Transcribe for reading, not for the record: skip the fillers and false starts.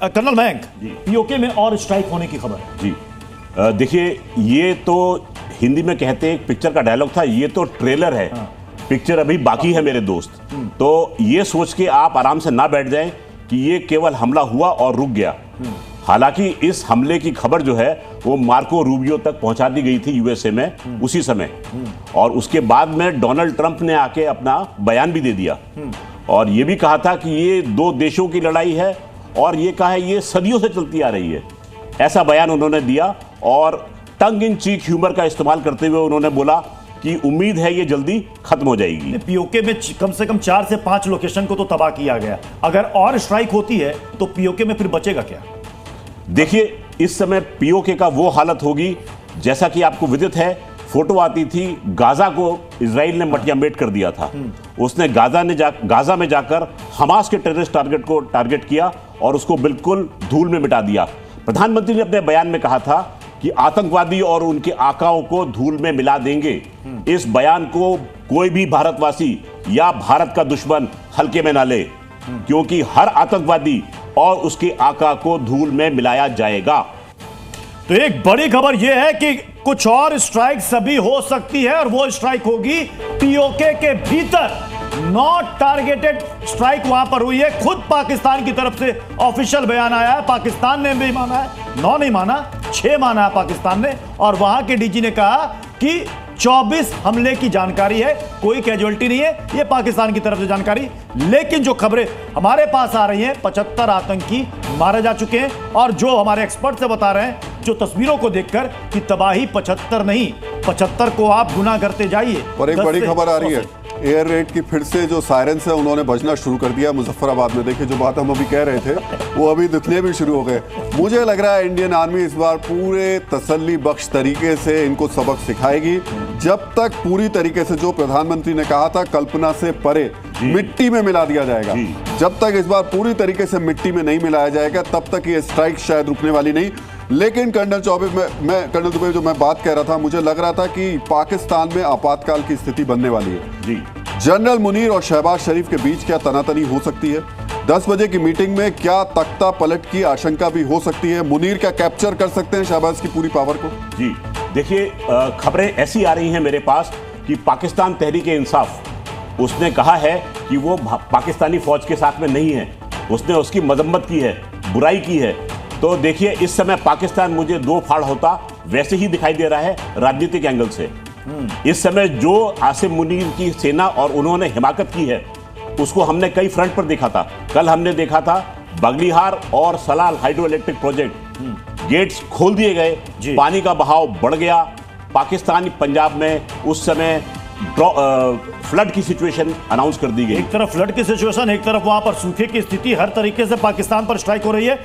Colonel Mayank, PoK में और strike होने की खबर जी। देखिए, ये तो हिंदी में कहते हैं, एक पिक्चर का डायलॉग था, ये तो ट्रेलर है। पिक्चर अभी बाकी है मेरे दोस्त। तो ये सोच के आप आराम से ना बैठ जाएं कि ये केवल हमला हुआ और रुक गया। हालांकि इस हमले की खबर जो है वो मार्को रूबियो तक पहुंचा दी गई थी यूएसए में उसी समय, और उसके बाद में डोनाल्ड ट्रंप ने आके अपना बयान भी दे दिया और ये भी कहा था कि ये दो देशों की लड़ाई है और ये कहा है ये सदियों से चलती आ रही है। ऐसा बयान उन्होंने दिया और टंग इन चीक ह्यूमर का इस्तेमाल करते हुए उन्होंने बोला कि उम्मीद है ये जल्दी खत्म हो जाएगी। पीओके में कम से कम 4 से 5 लोकेशन को तो तबाह किया गया। अगर और स्ट्राइक होती है तो पीओके में फिर बचेगा क्या? देखिए, इस समय पीओके का वो हालत होगी जैसा कि आपको विदित है, फोटो आती थी गाजा को इजराइल ने मटियामेट कर दिया था। उसने गाजा में जाकर हमास के टेररिस्ट टारगेट को टारगेट किया और उसको बिल्कुल धूल में मिटा दिया। प्रधानमंत्री ने अपने बयान में कहा था कि आतंकवादी और उनके आकाओं को धूल में मिला देंगे। इस बयान को कोई भी भारतवासी या भारत का दुश्मन हल्के में ना ले, क्योंकि हर आतंकवादी और उसके आका को धूल में मिलाया जाएगा। तो एक बड़ी खबर यह है कि कुछ और स्ट्राइक सभी हो सकती है और वो स्ट्राइक होगी पीओके के भीतर। नॉट टारगेटेड स्ट्राइक वहां पर हुई है। खुद पाकिस्तान की तरफ से ऑफिशियल बयान आया है। पाकिस्तान ने भी माना है, 9 नहीं माना, 6 माना है पाकिस्तान ने। और वहां के डीजी ने कहा कि 24 हमले की जानकारी है, कोई कैजुअल्टी नहीं है, ये पाकिस्तान की तरफ से जानकारी। लेकिन जो खबरें हमारे पास आ रही हैं, 75 आतंकी मारे जा चुके हैं और जो हमारे एक्सपर्ट से बता रहे हैं, जो तस्वीरों को देखकर कि तबाही 75 नहीं, 75 को आप गुना करते जाइए। और एक बड़ी खबर आ रही है, एयर रेड की फिर से जो सायरन्स है उन्होंने बजना शुरू कर दिया मुजफ्फराबाद में। देखिए, जो बात हम अभी कह रहे थे वो अभी दिखने भी शुरू हो गए। मुझे लग रहा है इंडियन आर्मी इस बार पूरे तसल्ली बख्श तरीके से इनको सबक सिखाएगी। जब तक पूरी तरीके से, जो प्रधानमंत्री ने कहा था, कल्पना से परे मिट्टी में मिला दिया जाएगा, जब तक इस बार पूरी तरीके से मिट्टी में नहीं मिलाया जाएगा तब तक ये स्ट्राइक शायद रुकने वाली नहीं। लेकिन कर्नल चौबे, कर्नल दुबे, जो मैं बात कह रहा था, मुझे लग रहा था कि पाकिस्तान में आपातकाल की स्थिति बनने वाली है जी। जनरल मुनीर और शहबाज शरीफ के बीच क्या तनातनी हो सकती है? 10 बजे की मीटिंग में क्या तख्ता पलट की आशंका भी हो सकती है? मुनीर क्या कैप्चर कर सकते हैं शहबाज की पूरी पावर को? जी देखिए, खबरें ऐसी आ रही हैं मेरे पास कि पाकिस्तान तहरीक इंसाफ, उसने कहा है कि वो पाकिस्तानी फौज के साथ में नहीं है। उसने उसकी मजम्मत की है, बुराई की है। तो देखिए, इस समय पाकिस्तान मुझे दो फाड़ होता वैसे ही दिखाई दे रहा है राजनीतिक एंगल से। इस समय जो आसिम मुनीर की सेना और उन्होंने हिमाकत की है उसको हमने कई फ्रंट पर देखा था। कल हमने देखा था बगलीहार और Salal hydroelectric project, gates खोल दिए गए, पानी का बहाव बढ़ गया। पाकिस्तानी पंजाब में उस समय फ्लड की सिचुएशन अनाउंस कर दी गई। एक तरफ फ्लड की सिचुएशन, एक तरफ वहां पर सूखे की स्थिति, हर तरीके से पाकिस्तान पर स्ट्राइक हो रही है।